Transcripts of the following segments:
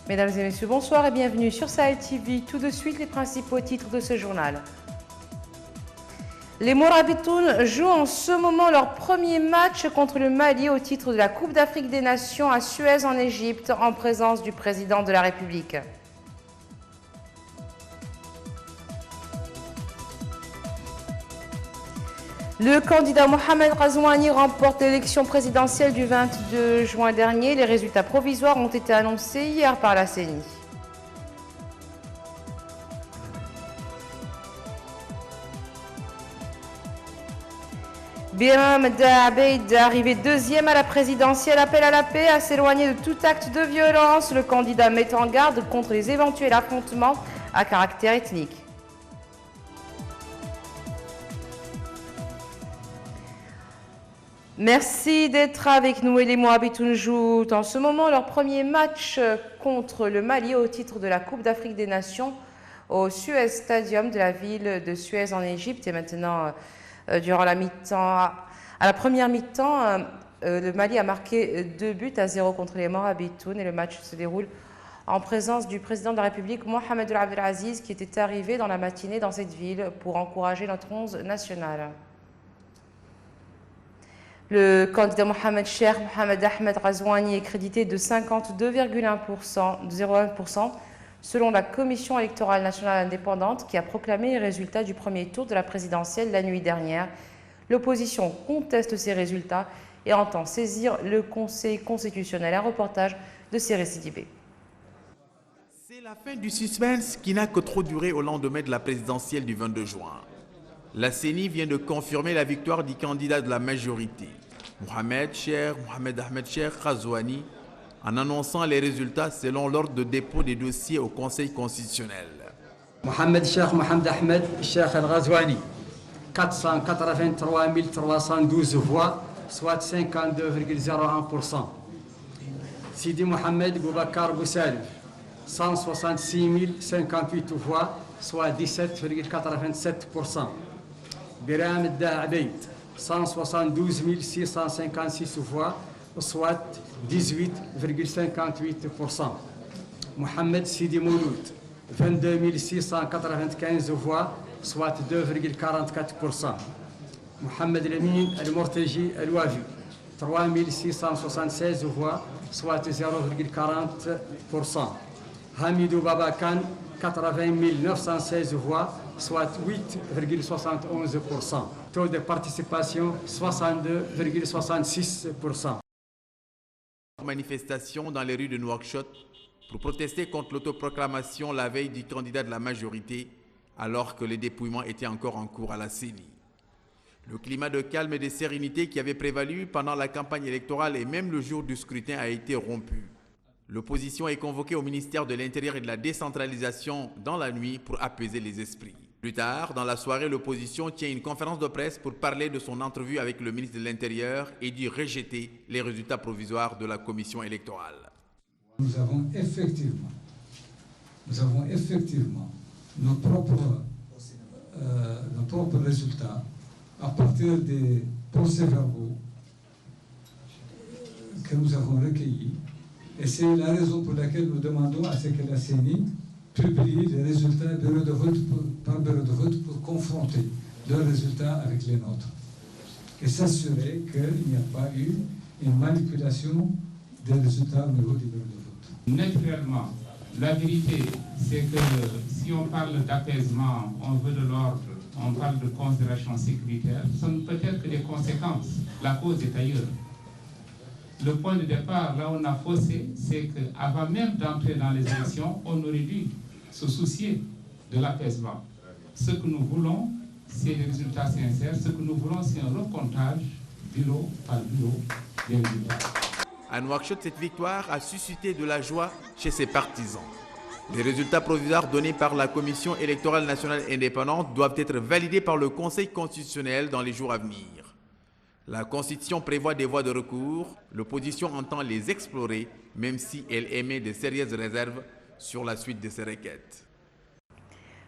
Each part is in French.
Mesdames et messieurs, bonsoir et bienvenue sur Sahel TV. Tout de suite, les principaux titres de ce journal. Les Mourabitoun jouent en ce moment leur premier match contre le Mali au titre de la Coupe d'Afrique des Nations à Suez en Égypte en présence du président de la République. Le candidat Mohamed Ghazouani remporte l'élection présidentielle du 22 juin dernier. Les résultats provisoires ont été annoncés hier par la CENI. Biram Daabeid, arrivé deuxième à la présidentielle, appelle à la paix, à s'éloigner de tout acte de violence. Le candidat met en garde contre les éventuels affrontements à caractère ethnique. Merci d'être avec nous. Et les Mourabitoun jouent en ce moment leur premier match contre le Mali au titre de la Coupe d'Afrique des Nations au Suez Stadium de la ville de Suez en Égypte. Et maintenant, durant la mi-temps, à la première mi-temps, le Mali a marqué 2-0 contre les Mourabitoun et le match se déroule en présence du président de la République, Mohamed Abdelaziz, qui était arrivé dans la matinée dans cette ville pour encourager notre 11 national. Le candidat Cheikh Mohamed Ahmed Ghazouani est crédité de 52,01% selon la Commission électorale nationale indépendante qui a proclamé les résultats du premier tour de la présidentielle la nuit dernière. L'opposition conteste ces résultats et entend saisir le Conseil constitutionnel. Un reportage de Cyril Sidibé. C'est la fin du suspense qui n'a que trop duré au lendemain de la présidentielle du 22 juin. La CENI vient de confirmer la victoire du candidat de la majorité, Mohamed Ahmed Cheikh Ghazouani, en annonçant les résultats selon l'ordre de dépôt des dossiers au Conseil constitutionnel. Mohamed Ahmed Cheikh Ghazouani, 483 312 voix, soit 52,01%. Sidi Mohamed Boubacar Boussalif, 166 058 voix, soit 17,87%. Biram Daabeid, 172 656 voix, soit 18,58%. Mohamed Sidi Mouloud, 22 695 voix, soit 2,44%. Mohamed Lamine El-Morteji El-Wavi, 3 676 voix, soit 0,40%. Hamidou Babakan, 80 916 voix, soit 8,71%. Taux de participation, 62,66%. Manifestation dans les rues de Nouakchott pour protester contre l'autoproclamation la veille du candidat de la majorité, alors que les dépouillements étaient encore en cours à la CENI. Le climat de calme et de sérénité qui avait prévalu pendant la campagne électorale et même le jour du scrutin a été rompu. L'opposition est convoquée au ministère de l'Intérieur et de la décentralisation dans la nuit pour apaiser les esprits. Plus tard, dans la soirée, l'opposition tient une conférence de presse pour parler de son entrevue avec le ministre de l'Intérieur et dit rejeter les résultats provisoires de la commission électorale. Nous avons effectivement nos propres résultats à partir des procès-verbaux que nous avons recueillis. Et c'est la raison pour laquelle nous demandons à ce que la CENI publie les résultats par bureau de vote pour confronter leurs résultats avec les nôtres et s'assurer qu'il n'y a pas eu une manipulation des résultats au niveau du bureau de vote. Naturellement, la vérité, c'est que si on parle d'apaisement, on veut de l'ordre, on parle de considération sécuritaire, ce ne peut être que des conséquences. La cause est ailleurs. Le point de départ, là où on a faussé, c'est qu'avant même d'entrer dans les élections, on aurait dû se soucier de l'apaisement. Ce que nous voulons, c'est des résultats sincères. Ce que nous voulons, c'est un recomptage, bureau par bureau, des résultats. À Nouakchott, cette victoire a suscité de la joie chez ses partisans. Les résultats provisoires donnés par la Commission électorale nationale indépendante doivent être validés par le Conseil constitutionnel dans les jours à venir. La Constitution prévoit des voies de recours. L'opposition entend les explorer, même si elle émet de sérieuses réserves sur la suite de ces requêtes.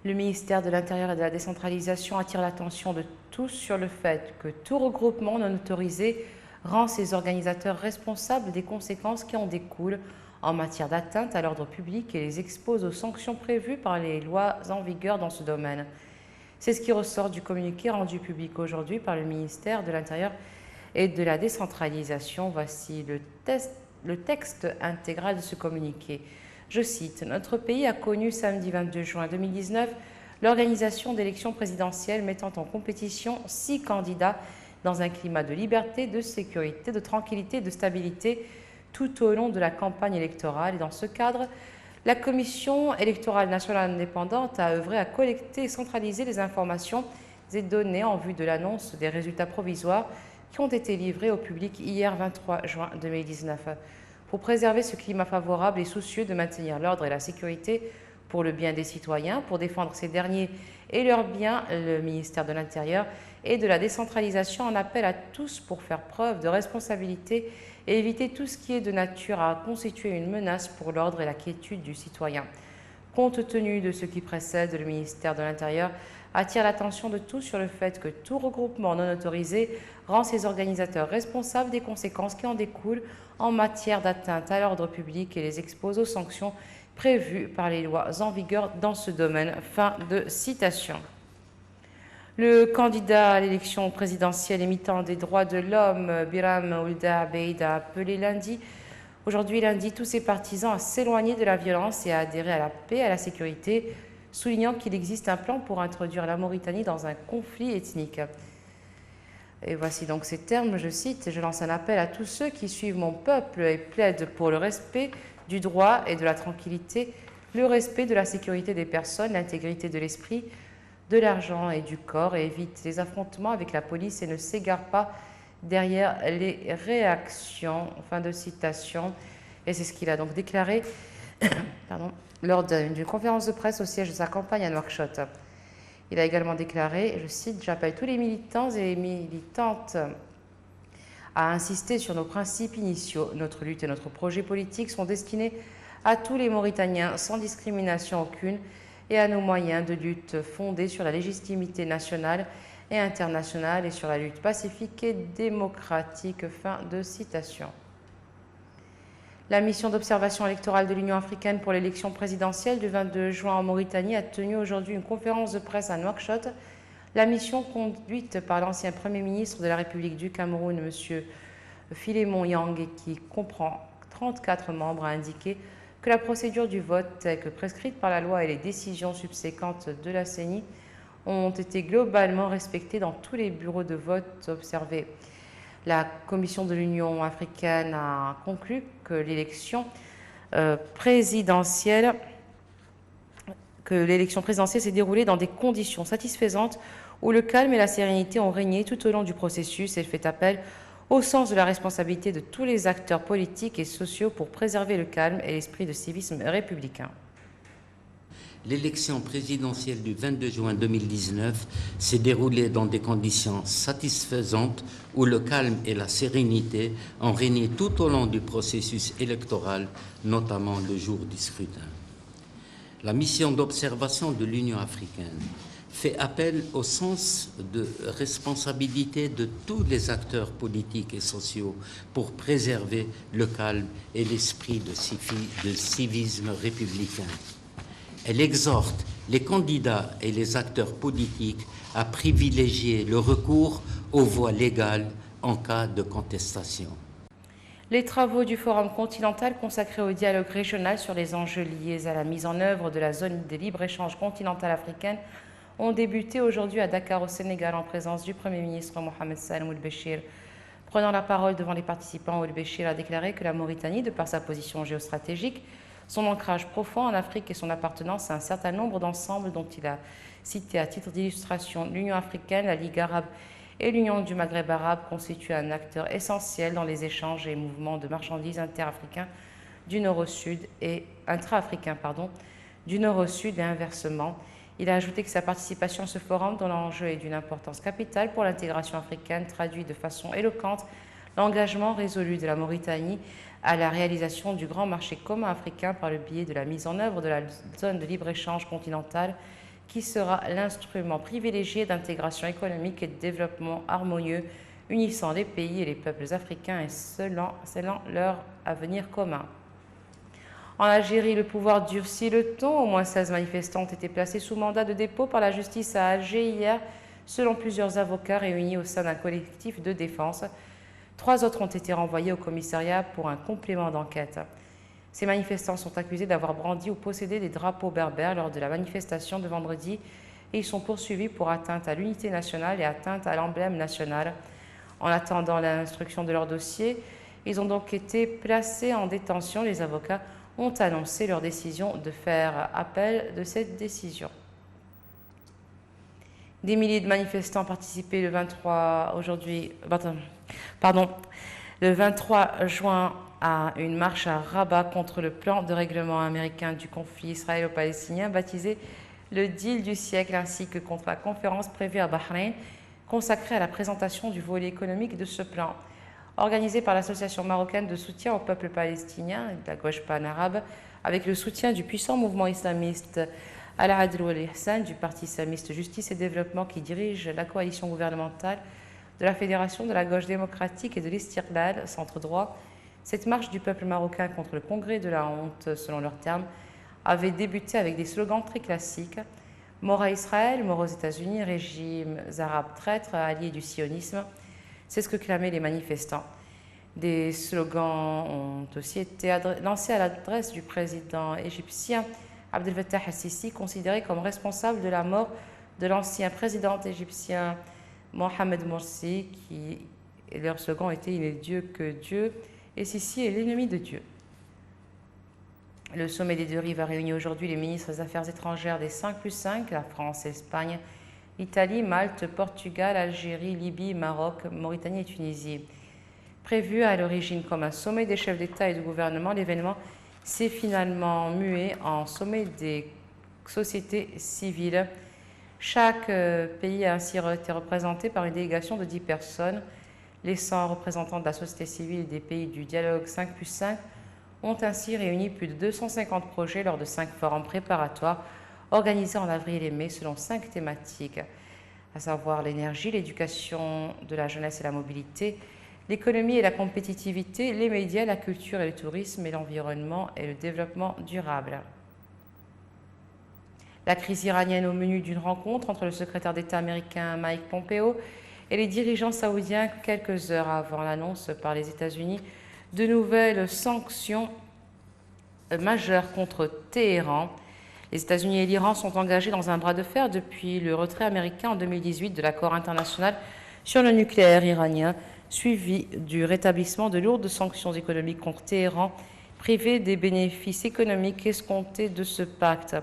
Le ministère de l'Intérieur et de la décentralisation attire l'attention de tous sur le fait que tout regroupement non autorisé rend ses organisateurs responsables des conséquences qui en découlent en matière d'atteinte à l'ordre public et les expose aux sanctions prévues par les lois en vigueur dans ce domaine. C'est ce qui ressort du communiqué rendu public aujourd'hui par le ministère de l'Intérieur et de la décentralisation. Voici le texte intégral de ce communiqué. Je cite, « Notre pays a connu samedi 22 juin 2019 l'organisation d'élections présidentielles mettant en compétition 6 candidats dans un climat de liberté, de sécurité, de tranquillité et de stabilité tout au long de la campagne électorale. Et dans ce cadre, la Commission électorale nationale indépendante a œuvré à collecter et centraliser les informations et données en vue de l'annonce des résultats provisoires qui ont été livrés au public hier 23 juin 2019. Pour préserver ce climat favorable et soucieux de maintenir l'ordre et la sécurité pour le bien des citoyens, pour défendre ces derniers et leurs biens, le ministère de l'Intérieur et de la décentralisation en appelle à tous pour faire preuve de responsabilité et éviter tout ce qui est de nature à constituer une menace pour l'ordre et la quiétude du citoyen. Compte tenu de ce qui précède, le ministère de l'Intérieur attire l'attention de tous sur le fait que tout regroupement non autorisé rend ses organisateurs responsables des conséquences qui en découlent en matière d'atteinte à l'ordre public et les expose aux sanctions prévues par les lois en vigueur dans ce domaine. » Fin de citation. Le candidat à l'élection présidentielle et militant des droits de l'homme, Biram Ould Abeid, a appelé aujourd'hui lundi, tous ses partisans à s'éloigner de la violence et à adhérer à la paix et à la sécurité, soulignant qu'il existe un plan pour introduire la Mauritanie dans un conflit ethnique. Et voici donc ces termes, je cite, « Je lance un appel à tous ceux qui suivent mon peuple et plaident pour le respect du droit et de la tranquillité, le respect de la sécurité des personnes, l'intégrité de l'esprit, de l'argent et du corps, et évite les affrontements avec la police et ne s'égare pas derrière les réactions. » Fin de citation. Et c'est ce qu'il a donc déclaré lors d'une conférence de presse au siège de sa campagne à Nouakchott. Il a également déclaré, je cite, « J'appelle tous les militants et les militantes à insister sur nos principes initiaux. Notre lutte et notre projet politique sont destinés à tous les Mauritaniens sans discrimination aucune et à nos moyens de lutte fondés sur la légitimité nationale et internationale et sur la lutte pacifique et démocratique. » Fin de citation. La mission d'observation électorale de l'Union africaine pour l'élection présidentielle du 22 juin en Mauritanie a tenu aujourd'hui une conférence de presse à Nouakchott. La mission conduite par l'ancien Premier ministre de la République du Cameroun, M. Philémon Yang, et qui comprend 34 membres, a indiqué que la procédure du vote, telle que prescrite par la loi et les décisions subséquentes de la CENI, ont été globalement respectées dans tous les bureaux de vote observés. La Commission de l'Union africaine a conclu que l'élection présidentielle s'est déroulée dans des conditions satisfaisantes où le calme et la sérénité ont régné tout au long du processus et fait appel au sens de la responsabilité de tous les acteurs politiques et sociaux pour préserver le calme et l'esprit de civisme républicain. L'élection présidentielle du 22 juin 2019 s'est déroulée dans des conditions satisfaisantes où le calme et la sérénité ont régné tout au long du processus électoral, notamment le jour du scrutin. La mission d'observation de l'Union africaine fait appel au sens de responsabilité de tous les acteurs politiques et sociaux pour préserver le calme et l'esprit de civisme républicain. Elle exhorte les candidats et les acteurs politiques à privilégier le recours aux voies légales en cas de contestation. Les travaux du Forum continental consacré au dialogue régional sur les enjeux liés à la mise en œuvre de la zone de libre-échange continentale africaine ont débuté aujourd'hui à Dakar au Sénégal en présence du Premier ministre Mohamed Salem Ould Béchir. Prenant la parole devant les participants, Ould Béchir a déclaré que la Mauritanie, de par sa position géostratégique, son ancrage profond en Afrique et son appartenance à un certain nombre d'ensembles dont il a cité à titre d'illustration l'Union africaine, la Ligue arabe et l'Union du Maghreb arabe, constituent un acteur essentiel dans les échanges et mouvements de marchandises intra-africains du nord au sud et inversement. Il a ajouté que sa participation à ce forum, dont l'enjeu est d'une importance capitale pour l'intégration africaine, traduit de façon éloquente l'engagement résolu de la Mauritanie à la réalisation du grand marché commun africain par le biais de la mise en œuvre de la zone de libre-échange continentale qui sera l'instrument privilégié d'intégration économique et de développement harmonieux unissant les pays et les peuples africains et scellant leur avenir commun. En Algérie, le pouvoir durcit le ton. Au moins 16 manifestants ont été placés sous mandat de dépôt par la justice à Alger hier, selon plusieurs avocats réunis au sein d'un collectif de défense. 3 autres ont été renvoyés au commissariat pour un complément d'enquête. Ces manifestants sont accusés d'avoir brandi ou possédé des drapeaux berbères lors de la manifestation de vendredi et ils sont poursuivis pour atteinte à l'unité nationale et atteinte à l'emblème national. En attendant l'instruction de leur dossier, ils ont donc été placés en détention. Les avocats ont annoncé leur décision de faire appel de cette décision. Des milliers de manifestants participaient le 23 juin à une marche à Rabat contre le plan de règlement américain du conflit israélo-palestinien baptisé le deal du siècle, ainsi que contre la conférence prévue à Bahreïn consacrée à la présentation du volet économique de ce plan. Organisée par l'Association marocaine de soutien au peuple palestinien et de la gauche pan-arabe, avec le soutien du puissant mouvement islamiste Al-Adl wal-Ihsan, du Parti islamiste Justice et Développement qui dirige la coalition gouvernementale, de la Fédération de la gauche démocratique et de l'Istiqlal, centre droit, cette marche du peuple marocain contre le congrès de la honte, selon leurs termes, avait débuté avec des slogans très classiques. Mort à Israël, mort aux États-Unis, régimes arabes traîtres, alliés du sionisme. C'est ce que clamaient les manifestants. Des slogans ont aussi été lancés à l'adresse du président égyptien Abdel Fattah al-Sisi, considéré comme responsable de la mort de l'ancien président égyptien Mohamed Morsi, leur slogan était « Il n'est Dieu que Dieu » et Sisi est l'ennemi de Dieu. Le sommet des deux rives a réuni aujourd'hui les ministres des Affaires étrangères des 5+5, la France, l'Espagne, l'Italie, Malte, Portugal, Algérie, Libye, Maroc, Mauritanie et Tunisie. Prévu à l'origine comme un sommet des chefs d'État et de gouvernement, l'événement s'est finalement mué en sommet des sociétés civiles. Chaque pays a ainsi été représenté par une délégation de 10 personnes. Les 100 représentants de la société civile des pays du dialogue 5+5 ont ainsi réuni plus de 250 projets lors de 5 forums préparatoires organisés en avril et mai selon 5 thématiques, à savoir l'énergie, l'éducation de la jeunesse et la mobilité, l'économie et la compétitivité, les médias, la culture et le tourisme et l'environnement et le développement durable. La crise iranienne au menu d'une rencontre entre le secrétaire d'État américain Mike Pompeo et les dirigeants saoudiens quelques heures avant l'annonce par les États-Unis de nouvelles sanctions majeures contre Téhéran. Les États-Unis et l'Iran sont engagés dans un bras de fer depuis le retrait américain en 2018 de l'accord international sur le nucléaire iranien, suivi du rétablissement de lourdes sanctions économiques contre Téhéran, privé des bénéfices économiques escomptés de ce pacte.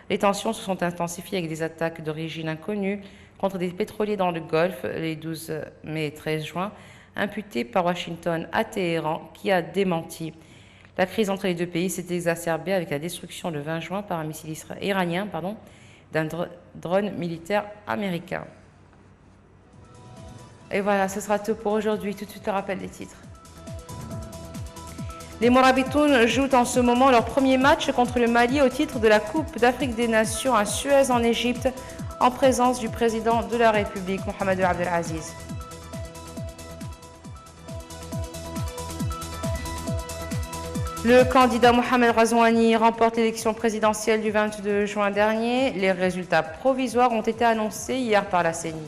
Les tensions se sont intensifiées avec des attaques d'origine inconnue contre des pétroliers dans le Golfe les 12 mai et 13 juin, imputées par Washington à Téhéran, qui a démenti. La crise entre les deux pays s'est exacerbée avec la destruction le 20 juin par un missile iranien d'un drone militaire américain. Et voilà, ce sera tout pour aujourd'hui. Tout de suite, le rappel des titres. Les Morabitoun jouent en ce moment leur premier match contre le Mali au titre de la Coupe d'Afrique des Nations à Suez en Égypte, en présence du président de la République, Mohamed Abdel Aziz. Le candidat Mohamed Razouani remporte l'élection présidentielle du 22 juin dernier. Les résultats provisoires ont été annoncés hier par la CENI.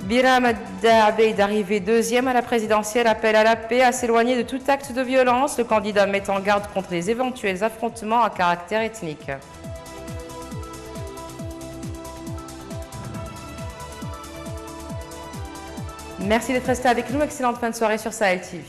Biram Abeid, arrivé deuxième à la présidentielle, appelle à la paix, à s'éloigner de tout acte de violence. Le candidat met en garde contre les éventuels affrontements à caractère ethnique. Merci d'être resté avec nous. Excellente fin de soirée sur Sahel TV.